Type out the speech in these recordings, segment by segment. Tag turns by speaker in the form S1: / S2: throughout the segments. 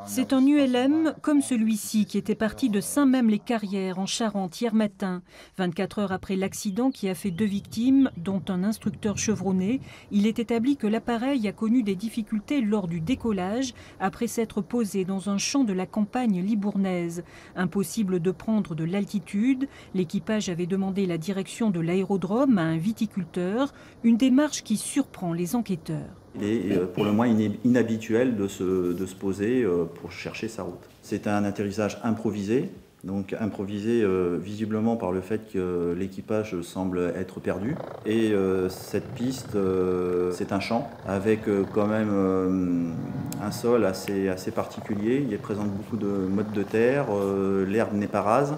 S1: C'est un ULM comme celui-ci qui était parti de Saint-Même-les-Carrières en Charente hier matin. 24 heures après l'accident qui a fait 2 victimes, dont un instructeur chevronné, il est établi que l'appareil a connu des difficultés lors du décollage après s'être posé dans un champ de la campagne libournaise. Impossible de prendre de l'altitude, l'équipage avait demandé la direction de l'aérodrome à un viticulteur, une démarche qui surprend les enquêteurs.
S2: Il est pour le moins inhabituel de se poser pour chercher sa route. C'est un atterrissage improvisé, donc improvisé visiblement par le fait que l'équipage semble être perdu. Et cette piste, c'est un champ avec quand même un sol assez particulier. Il présente beaucoup de mottes de terre, l'herbe n'est pas rase.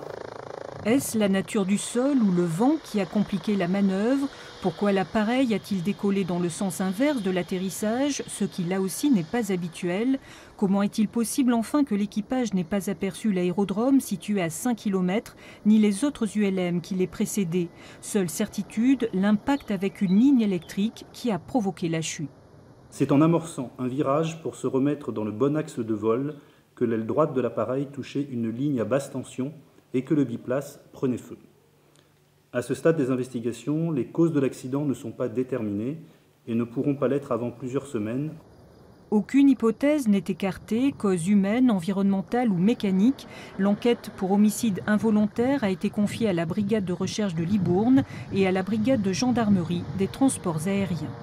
S1: Est-ce la nature du sol ou le vent qui a compliqué la manœuvre? Pourquoi l'appareil a-t-il décollé dans le sens inverse de l'atterrissage, ce qui là aussi n'est pas habituel? Comment est-il possible enfin que l'équipage n'ait pas aperçu l'aérodrome situé à 5 km, ni les autres ULM qui les précédaient? Seule certitude, l'impact avec une ligne électrique qui a provoqué la chute.
S3: C'est en amorçant un virage pour se remettre dans le bon axe de vol que l'aile droite de l'appareil touchait une ligne à basse tension et que le biplace prenait feu. À ce stade des investigations, les causes de l'accident ne sont pas déterminées et ne pourront pas l'être avant plusieurs semaines.
S1: Aucune hypothèse n'est écartée, cause humaine, environnementale ou mécanique. L'enquête pour homicide involontaire a été confiée à la brigade de recherche de Libourne et à la brigade de gendarmerie des transports aériens.